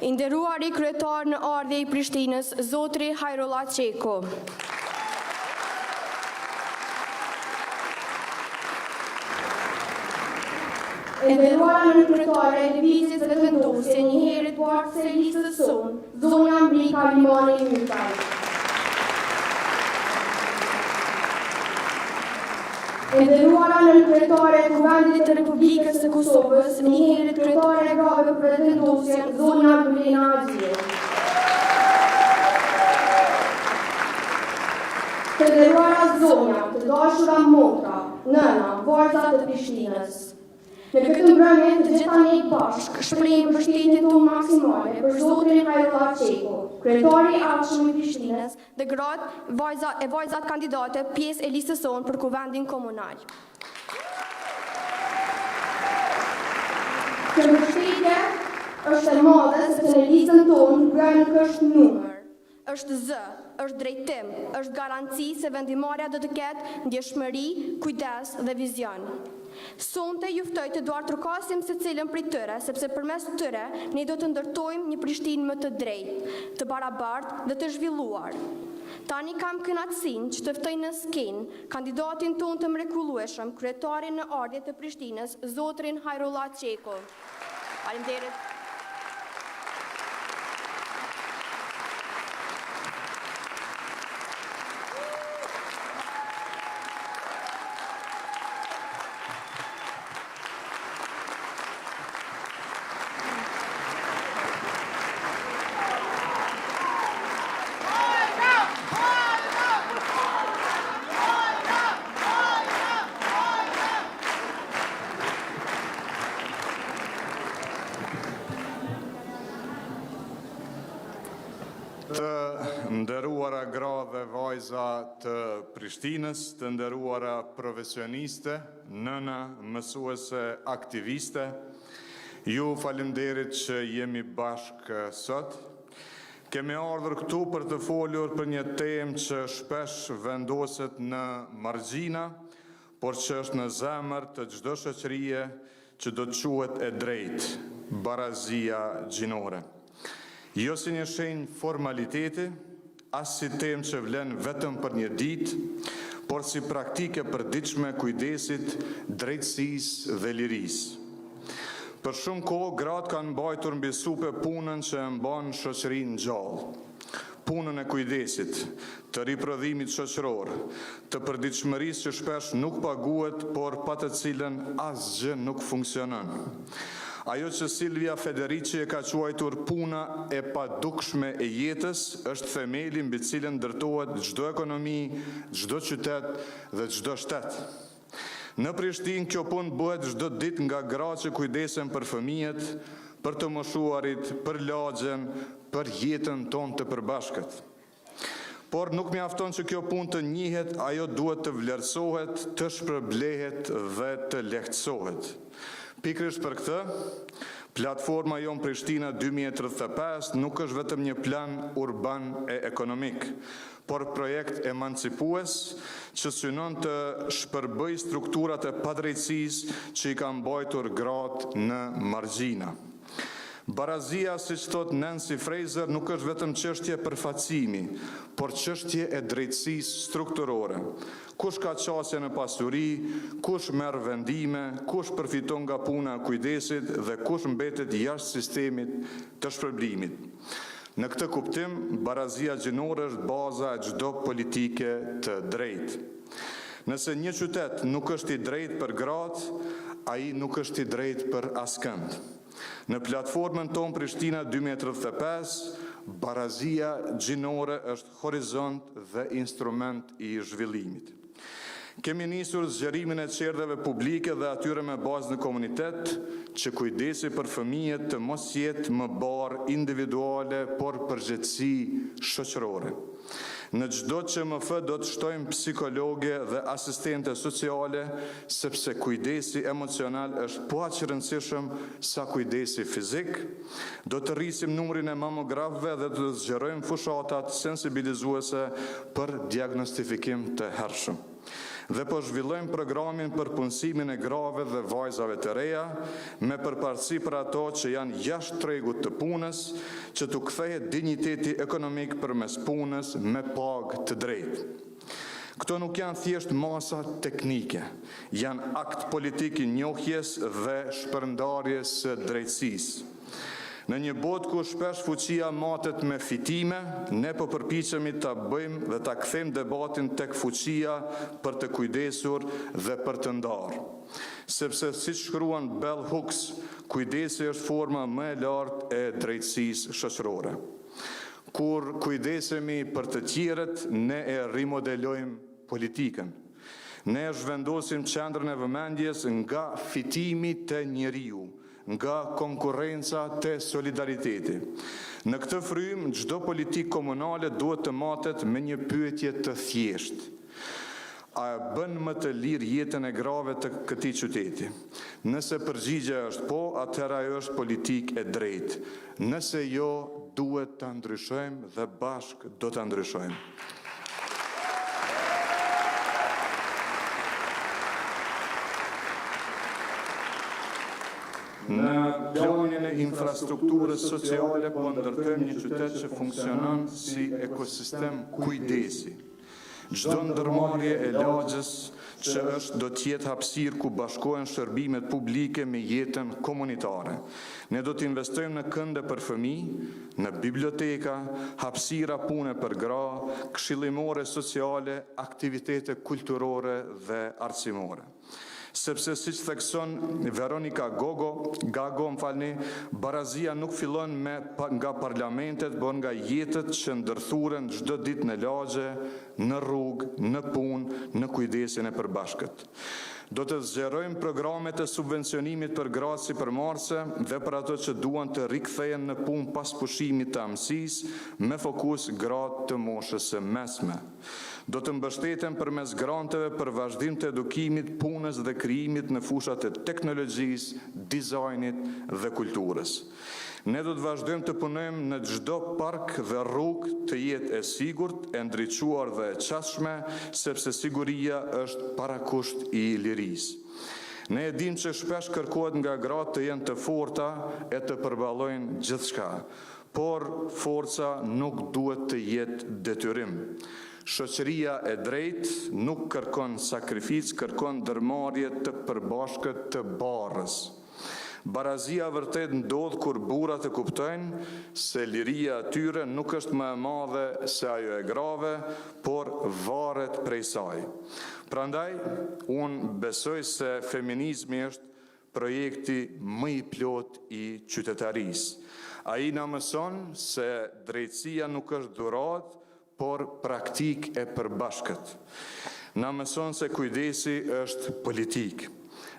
I nderuari kryetar në ardhje I Prishtinës, Zotri Hajrullah Qeko. E nderuara në kryetare e lëvizjes dhe vendosje një herë të parë se listës sonë, zonja Mbrika Limani Myrtaj. E nderuara në kryetare e Kuvendit të Republikës së Kosovës, një herë kryetare e grave për vendosjen, zonja Lulena Haxhie. Të nderuara zonja, të dashura motra, nëna, vajza të Prishtinës. Në këtë mbrëmje të gjitha ne bashkë shprehim mbështetjen tonë maksimale për Zotrin Hajrullah Qeko, kryetari I ardhshëm I Prishtinës dhe gratë vajzat kandidate pjesë e listës sonë për Kuvendin Komunal. Kjo mbështetje është e madhe sepse në listën tonë gruaja nuk është numër, është zë, është drejtim, është garanci se vendimarrja do të ketë ndjeshmëri, kujdes dhe vizion. Sonte ju ftoj të duartrokasim secilën prej tyre, sepse përmes tyre ne do të ndërtojmë një Prishtinë më të drejtë, të barabartë dhe të zhvilluar. Tani kam kënaqësinë që të ftoj në skenë kandidatin tonë të mrekullueshëm, kryetarin në ardhje të Prishtinës, Zotrin Hajrullah Qeko. Faleminderit. Të nderuara gra dhe vajza të Prishtinës, të nderuara profesioniste, nëna, mësuese, aktiviste, ju faleminderit që jemi bashkë sot. Kemi ardhur këtu për të folur për një temë që shpesh vendoset në margjina, por që është në zemër të çdo shoqërie që do të quhet e drejtë, barazia gjinore. Jo si një shenjë formaliteti, as si temë që vlen vetëm për një ditë, por si praktike përditshme kujdesit, drejtësisë dhe lirisë. Për shumë kohë, gratë kanë mbajtur mbi supe punën që e mban shoqërinë gjallë. Punën e kujdesit, të riprodhimit shoqëror, të përditshmërisë që shpesh nuk paguhet, por pa të cilën asgjë nuk funksionon. Ajo që Silvia Federici e ka quajtur puna e padukshme e jetës është themeli mbi cilën ndërtohet çdo ekonomi, çdo qytet dhe çdo shtet. Në Prishtinë kjo punë bëhet çdo ditë nga gra që kujdesen për fëmijët, për të moshuarit, për lagjen, për jetën tonë të përbashkët. Por nuk mjafton që kjo punë të njihet, ajo duhet të vlerësohet, të shpërblehet dhe të lehtësohet. Pikërisht për këtë, platforma jonë Prishtina 2035 nuk është vetëm një plan urban e ekonomik, por projekt emancipues që synon të shpërbëj strukturat e padrejtësisë që I kanë mbajtur gratë në margjina. Barazia, siç thot Nancy Fraser, nuk është vetëm çështje përfaqësimi, por çështje e drejtësisë strukturore. Kush ka qasje në pasuri, kush merr vendime, kush përfiton nga puna e kujdesit dhe kush mbetet jashtë sistemit të shpërblimit. Në këtë kuptim, barazia gjinore është baza e çdo politike të drejtë. Nëse një qytet nuk është I drejtë për gratë, ai nuk është I drejtë për askënd. Në platformën tonë Prishtina 2035, barazia gjinore është horizont dhe instrument I zhvillimit. Kemi nisur zgjerimin e qerdheve publike dhe atyre me bazë në komunitet, që kujdesi për fëmijët të mos jetë më barë individuale, por përgjegjësi shoqërore. Në çdo QMF do të shtojmë psikologe dhe asistente sociale, sepse kujdesi emocional është po aq I rëndësishëm sa kujdesi fizik. Do të rrisim numrin e mamografëve dhe do të zgjerojmë fushatat sensibilizuese për diagnostifikim të hershëm. Dhe po zhvillojmë programin për punësimin e grave dhe vajzave të reja, me përparësi për ato që janë jashtë tregut të punës, që t'u kthehet dinjiteti ekonomik përmes punës me pagë të drejtë. Këto nuk janë thjesht masa teknike, janë akt politik i njohjes dhe shpërndarjes së drejtësisë. Në një botë ku shpesh fuqia matet me fitime, ne po përpiqemi ta bëjmë dhe ta kthejmë debatin tek fuqia për të kujdesur dhe për të ndarë. Sepse siç shkruan Bell Hooks, kujdesi është forma më e lartë e drejtësisë shoqërore. Kur kujdesemi për të tjerët, ne e rimodelojmë politikën. Ne zhvendosim qendrën e vëmendjes nga fitimi te njeriu, nga konkurrenca te solidariteti. Në këtë frym, çdo politikë komunale duhet të matet me një pyetje të thjeshtë. A bën më të lirë jetën e grave të këtij qyteti? Nëse përgjigjja është po, atëherë ajo është politikë e drejtë. Nëse jo, duhet të ndryshojmë dhe bashkë do të ndryshojmë. Në planin e infrastrukturës sociale po ndërtojmë një qytet që funksionon si ekosistem kujdesi. Çdo ndërmarrje e lagjës që është do t'jetë hapësirë ku bashkohen shërbimet publike me jetën komunitare. Ne do t'investojmë në kënde për fëmijë, në biblioteka, hapësira pune për gra, këshillimore sociale, aktivitete kulturore dhe arsimore. Sepse siç thekson Veronika Gago, barazia nuk fillon nga parlamentet, por nga jetët që ndërthuren çdo ditë në lagje, në rrugë, në punë, në kujdesin e përbashkët. Do të zgjerojmë programet e subvencionimit për gratë sipërmarrëse dhe për ato që duan të rikthehen në punë pas pushimit të amësisë, me fokus gratë të moshës së mesme. Do të mbështeten përmes granteve për vazhdim të edukimit, punës dhe krijimit në fushat e teknologjisë, dizajnit dhe kulturës. Ne do të vazhdojmë të punojmë në çdo park dhe rrugë të jetë e sigurt, e ndriçuar dhe e qasshme, sepse siguria është parakusht i lirisë. Ne e dim që shpesh kërkohet nga gratë të jenë të forta e të përballojnë gjithçka, por forca nuk duhet të jetë detyrim. Shoqëria e drejtë nuk kërkon sakrificë, kërkon ndërmarrje të përbashkët të barrës. Barazia vërtet ndodh kur burrat e kuptojnë se liria e tyre nuk është më e madhe se ajo e grave, por varet prej saj. Prandaj, unë besoj se feminizmi është projekti më i plot i qytetarisë. Ai na mëson se drejtësia nuk është dhuratë, por praktik e përbashkët. Na mëson se kujdesi është politik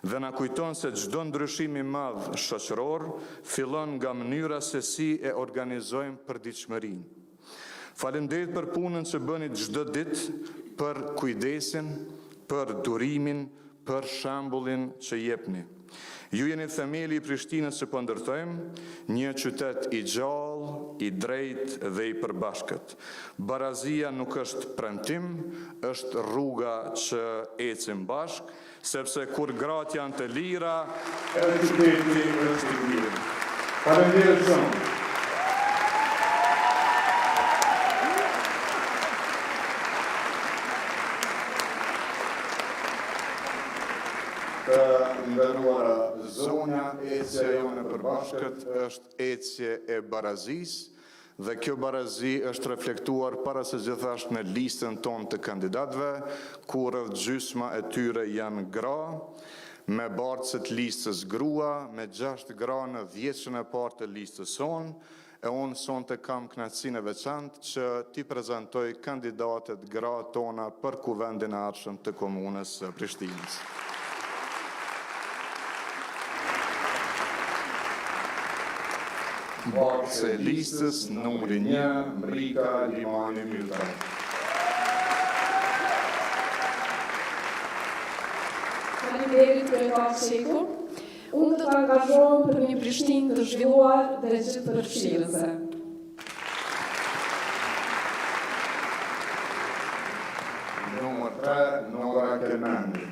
dhe na kujton se çdo ndryshim i madh shoqëror fillon nga mënyra se si e organizojmë përditshmërinë. Faleminderit për punën që bëni çdo ditë, për kujdesin, për durimin, për shembullin që jepni. Ju jeni themeli i Prishtinës që po ndërtojmë, një qytet i gjallë, i drejtë dhe i përbashkët. Barazia nuk është premtim, është rruga që ecim bashkë, sepse kur gratë janë të lira, edhe qyteti është i lirë. Faleminderit shumë. Të nderuara zonja, ecja jone e përbashkët është ecje e barazisë dhe kjo barazi është reflektuar para së gjithashtë në listën tonë të kandidatëve, ku rreth gjysma e tyre janë gra, me bartësit listës grua, me 6 gra në 10 e parë të listës sonë, e unë sonte kam kënaqësinë e veçantë që ti prezantoj kandidatet gra tona për kuvendin e ardhshëm të komunës së Prishtinës. Bartës e listës, numri 1, Mrika Limani Mylta. Faleminderit kryetar Sheku. Unë do të angazhohem për një Prishtinë të zhvilluar dhe gjithëpërfshirëse. Numër 3, Nora Kelmendi.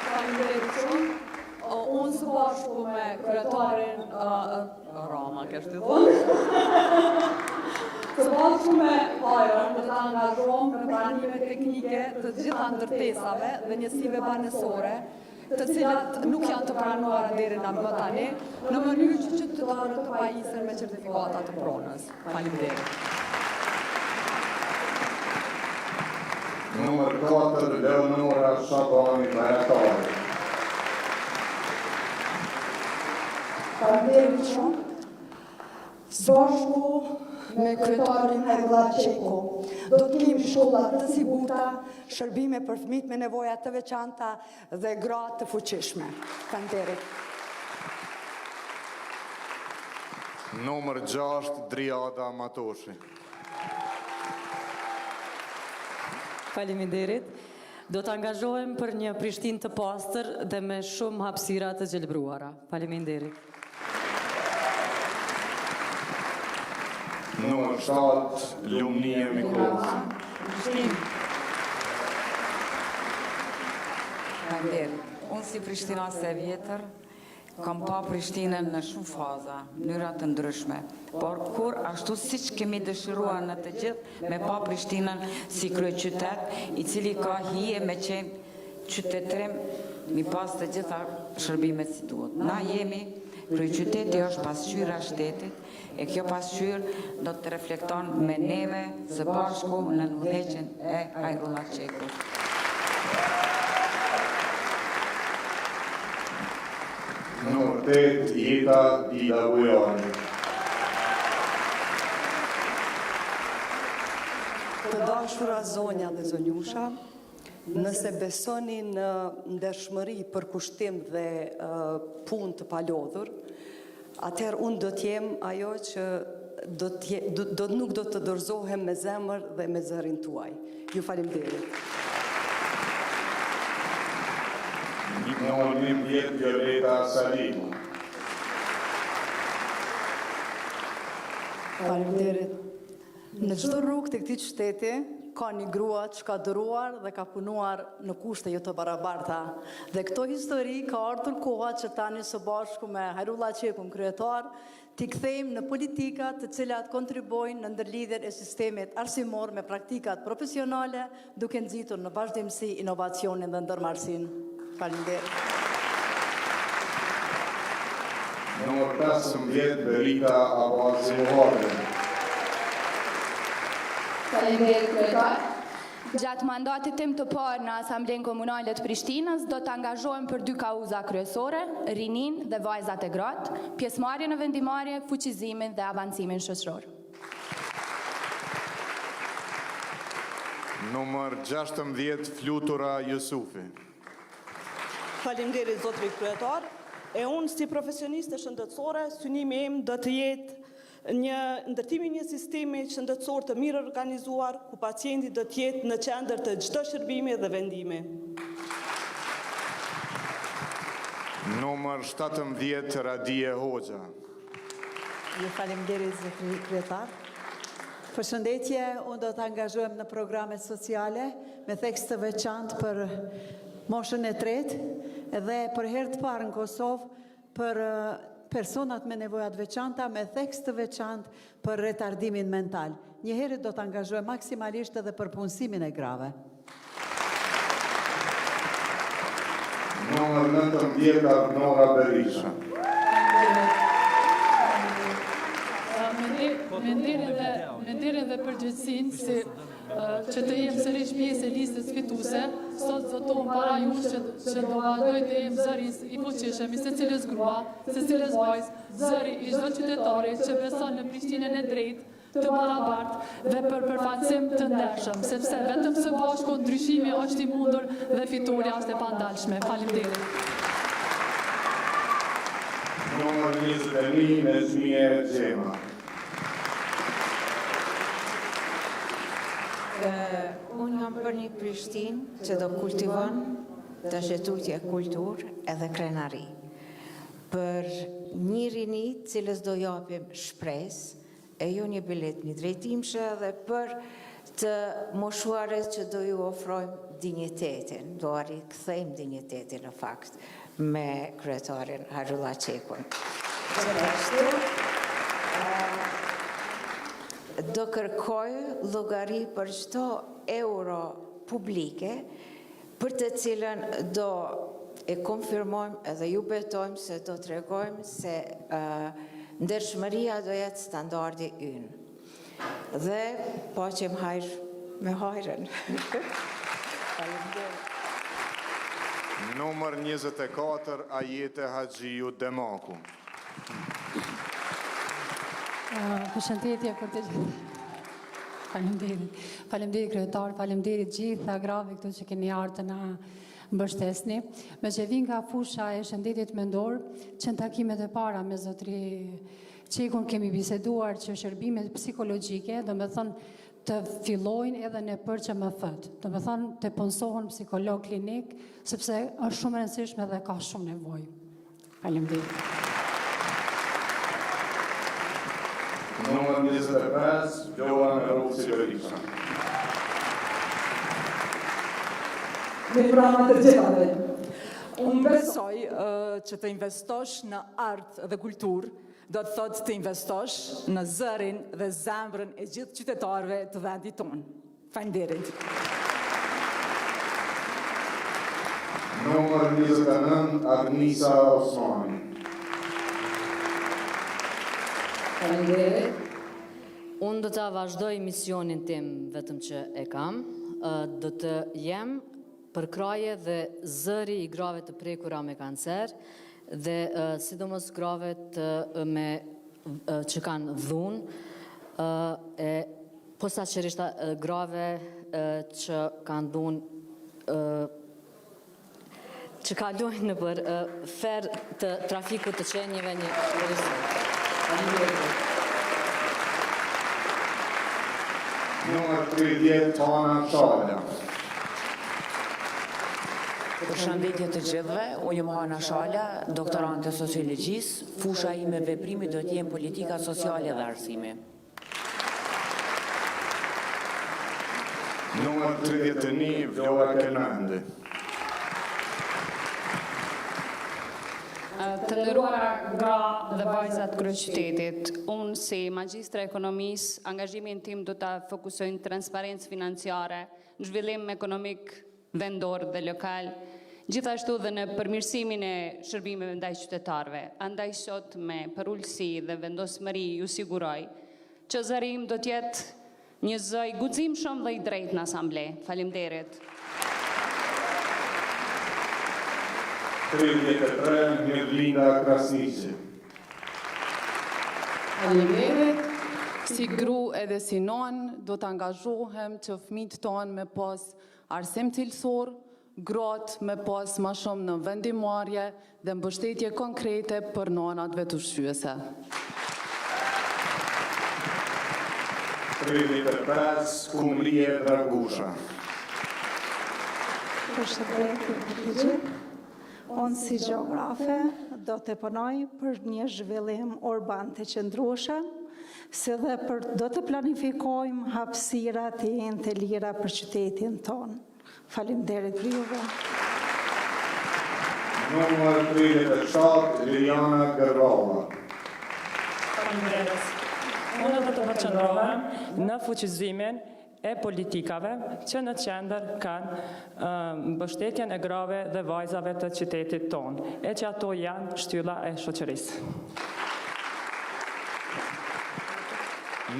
Faleminderit shumë. Unë së bashku me kryetarin Rama, kështë të thonë. Së bashku me Hajrën, do të angazhohem në pranime teknike të gjitha ndërtesave dhe njësive banesore, të cilat nuk janë të pranuara deri në më tani, në mënyrë që qytetarët të pajisen me certifikata të pronës. Faleminderit. Numër 4, Leonora Shabani Baratari. Faleminderit shumë. Së bashku me kryetarin Hajrullah Qeko, do të kemi shkolla të sigurta, shërbime për fëmijët me nevoja të veçanta dhe gra të fuqishme. Faleminderit. Numër 6, Driada Matoshi. Faleminderit. Do të angazhohem për një Prishtinë të pastër dhe me shumë hapësira të gjelbruara. Faleminderit. Numër 7, Lumnia Mikullës. Faleminderit. Unë si prishtinase e vjetër, kam pa Prishtinën në shumë faza, mënyra të ndryshme. Por kur ashtu siç kemi dëshiruar në të gjithë me pa Prishtinën si kryeqytet, i cili ka hije me qenë qytetrim, mi pas të gjitha shërbimet si duhet. Na jemi, kryeqyteti është pasqyra shtetit, e kjo pasqyrë do të reflekton me neve së bashku në udhëheqjen e Hajrullah Qekut. Numër 8, Jeta Dida Bujani. Të dashura zonja dhe zonjusha, nëse besoni në ndershmëri, përkushtim dhe punë të palodhur, atëherë unë do t'jem ajo që nuk do të dorëzohem me zemër dhe me zërin tuaj. Ju faleminderit. Numër 11, Violeta Salimu. Faleminderit. Në çdo rrugë të këtij qyteti ka një grua që ka dëruar dhe ka punuar në kushte jo të barabarta. Dhe këto histori ka ardhur koha që tani së bashku me Hajrullah Qekun kryetar t'i kthejmë në politika të cilat kontribojnë në ndërlidhjen e sistemit arsimor me praktikat profesionale, duke nxitur në vazhdimsi inovacionin dhe ndërmarrësinë. Faleminderit. Numër 15, Berita Abazi Muharri. Faleminderit kryetar. Gjatë mandatit tim të parë në Asamblenë Komunale të Prishtinës, do të angazhohem për 2 kauza kryesore, rinin dhe vajzat e gratë, pjesëmarrje në vendimarrje, fuqizimin dhe avancimin shoqëror. Numër 16, Flutura Jusufi. Faleminderit zotri kryetar. E unë si profesioniste shëndetësore, synimi im do të jetë ndërtimi një sistemi shëndetësor të mirë organizuar, ku pacienti do të jetë në qendër të çdo shërbimi dhe vendimi. Numër 17, Radie Hoxha. Ju faleminderit zotri kryetar. Përshëndetje, unë do të angazhohem në programet sociale me theks të veçantë për moshën e tretë dhe për herë të parë në Kosovë për personat me nevojat veçanta me theks të veçantë për retardimin mental. Njëherë do të angazhohem maksimalisht edhe për punësimin e grave. Numër 19, Arnora Berisha. Me ndirin dhe përgjithësinë si që të jem sërish pjesë e listës fituse, sot zotohem para jush që do vazhdoj të jem zëri i fuqishëm i secilës grua, secilës vajzë, zëri i çdo qytetari që beson në Prishtinën e drejtë, të barabartë dhe për përfaqësim të ndershëm, sepse vetëm së bashku ndryshimi është i mundur dhe fitoria është e pandalshme. Faleminderit. Numër 21, Nezmie Xhema. Unë jam për një Prishtinë që do kultivon të shetutje kulturë edhe krenari. Për një rini cilës do japim shpresë, e jo një bilet një drejtimshë dhe për të moshuarit që do ju ofrojmë dignitetin, do rikthejmë dignitetin në fakt me kryetarin Harula Qekun. Gjithashtu, do kërkoj llogari për çdo euro publike për të cilën do e konfirmojmë edhe ju betojmë se do të tregojmë se ndershmëria do jetë standardi ynë. Dhe po që më hajrë me hajrën. Numër 24, Ajete Haxhiu Demaku. Përshëndetje për të gjithë. Faleminderit. Faleminderit kryetar, faleminderit gjitha grave këtu që keni ardhur të na mbështesni. Me që vin nga fusha e shëndetit mendor, që në takimet e para me zotri Qekun kemi biseduar që shërbimet psikologjike, do me thënë të fillojnë edhe në përçë më thët. Do me thënë të punsohen psikolog klinik, sepse është shumë e rëndësishme dhe ka shumë nevojë. Faleminderit. Numër 25, Joan Rossi Berisha. Mirëmbrëma të gjithave. Unë besoj që të investosh në art dhe kulturë do të thotë të investosh në zërin dhe zemrën e gjithë qytetarëve të vendit tonë. Faleminderit. Numër 29, Agnisa Osmani. Faleminderit. Unë do të vazhdoj misionin tim vetëm që e kam. Do të jem përkraje dhe zëri i grave të prekura me kancer, dhe sidomos grave që kanë dhunë, posaçërisht grave që kanë dhunë, që kalojnë në për fer të trafikut të qenjeve një Numër 30, Tana Shalja. Përshëndetje të gjithëve, unë jam Hana Shalja, doktorante sociologjisë, fusha ime veprimi do të jenë politika sociale dhe arsimi. Numër 31, Vlora Kenandi. Të nderuara gra dhe vajzat kryeqytetit, unë si magjistra ekonomisë, angazhimin tim do ta fokusoj në transparencë financiare, në zhvillim ekonomik vendor dhe lokal, gjithashtu dhe në përmirësimin e shërbimeve ndaj qytetarëve. Andaj sot me përullësi dhe vendosmëri ju siguroj që zëri im do të jetë një zë i guximshëm dhe i drejtë në asamble. Faleminderit. 33, Mirlinda Krasniqi. Faleminderit. Si gru edhe si non, do të angazhohem që fëmijët tonë me pas arsim cilësor, gratë me pas ma shumë në vendimarrje dhe mbështetje konkrete për nënat vetushqyese. 35, Kumrije Dragusha. Përshëndetje të gjithë. Unë si gjeografe do të punoj për një zhvillim urban të qëndrueshëm, si dhe do të planifikojmë hapësira të jenë të lira për qytetin tonë. Faleminderit për juve. Numër 37, Liliana Gërvalla. Faleminderit. Unë do të përqendrohem në fuqizimin e politikave që në qendër kanë mbështetjen e grave dhe vajzave të qytetit tonë, e që ato janë shtylla e shoqërisë.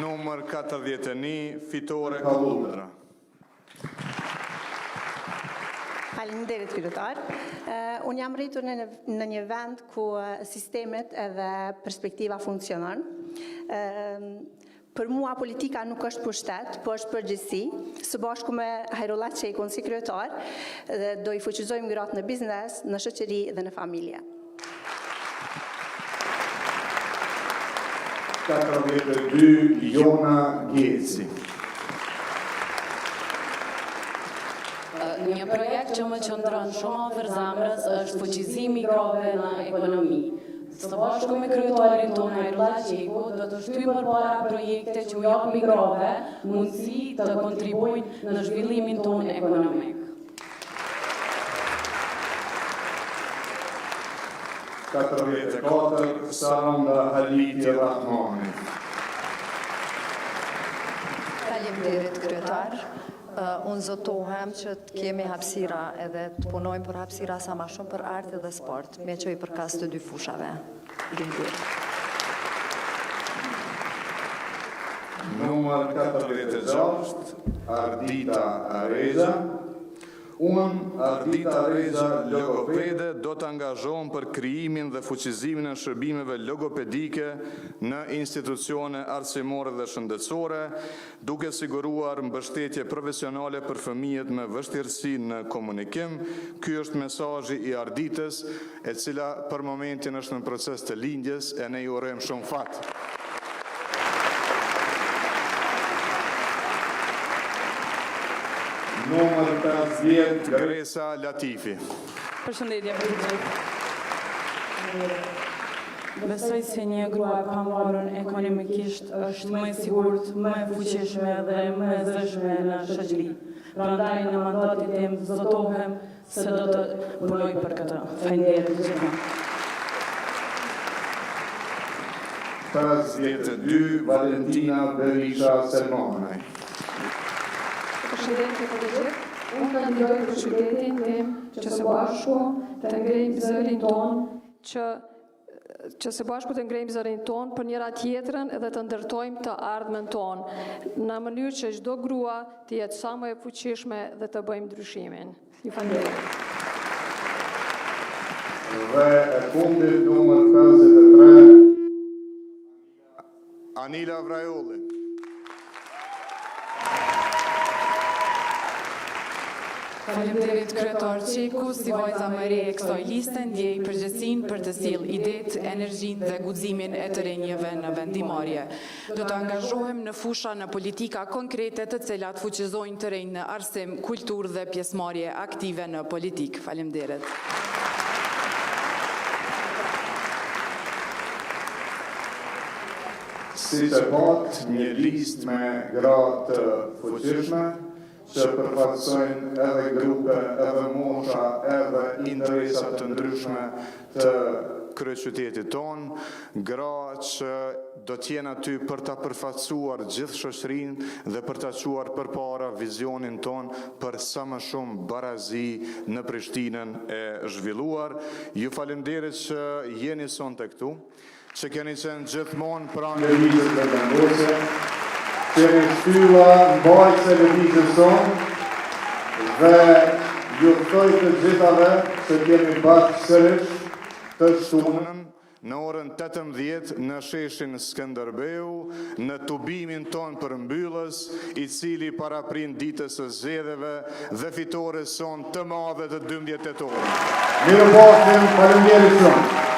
Numër 41, Fitore Kallundra. Faleminderit kryetar. Unë jam rritur në një vend ku sistemet edhe perspektiva funksionon. Për mua politika nuk është pushtet, po është përgjegjësi. Së bashku me Harula Qekun si kryetar, do i fuqizojmë gratë në biznes, në shoqëri dhe në familje. 42, Jona Gjeci. Një projekt që më qëndron shumë afër zemrës është fuqizimi i grave në ekonomi. Së bashku me kryetarin tonë Hajrullah Qeku, do të shtyjmë përpara projekte që u japin grave mundësi të kontribuojnë në zhvillimin tonë ekonomik. 44 Saranda Haliti Rahmani. Faleminderit kryetar. Unë zotohem që të kemi hapësira edhe të punojmë për hapësira sa ma shumë për art dhe sport, me që i përkas të dy fushave. Numër 46 Ardita Reza. Unë, Ardita Reza, logopede, do të angazhohem për krijimin dhe fuqizimin e shërbimeve logopedike në institucione arsimore dhe shëndetësore, duke siguruar mbështetje profesionale për fëmijët me vështirësi në komunikim. Ky është mesazhi i Arditës, e cila për momentin është në proces të lindjes, e ne ju urojmë shumë fat. Numër 50 Gresa Latifi. Përshëndetje për të gjithë. Besoj se një grua e pavarur ekonomikisht është më e sigurt, më e fuqishme dhe më e zëshme në shoqëri. Prandaj në mandatin tim zotohem se do të punoj për këtë. Faleminderit të gjithëve. 52 Valentina Berisha Selmanaj. Përshëndetje për të gjithë. Unë kandidoj për qytetin tim që së bashku të ngrejmë zërin ton për njëra tjetrën edhe të ndërtojmë të ardhmen ton, në mënyrë që çdo grua të jetë sa më e fuqishme dhe të bëjmë ndryshimin. Ju falenderoj. Dhe e fundit numër 53 Anila Vrajolli. Faleminderit kryetar Qeku, si vajza më e re e kësaj liste, ndjej përgjegjësinë për të sjellë idetë, energjinë dhe guximin e të rinjve në vendimarrje. Do të angazhohem në fusha në politika konkrete të cilat fuqizojnë të rinj në arsim, kulturë dhe pjesëmarrje aktive në politikë. Faleminderit. Si të pat një listë me gra të fuqishme, që përfaqësojnë edhe grupe, edhe mosha, edhe interesa të ndryshme të kryeqytetit tonë, gra që do t'jenë aty për ta përfaqësuar gjithë shoqërinë dhe për ta quar përpara vizionin tonë për sa më shumë barazi në Prishtinën e zhvilluar. Ju falenderit që jeni sonte këtu, që keni qenë gjithmonë pranë lëvizjes dhe vendose, që në shtylla mbajtëse lëvizjes tonë, dhe ju ftoj të gjithave që kemi bashkë sërish të shtunën në orën 18 në sheshin Skënderbeu, në tubimin ton për mbyllës, i cili paraprin ditës së zgjedhjeve dhe fitores son të madhe të 12 tetor. Mirupafshim, faleminderit shumë.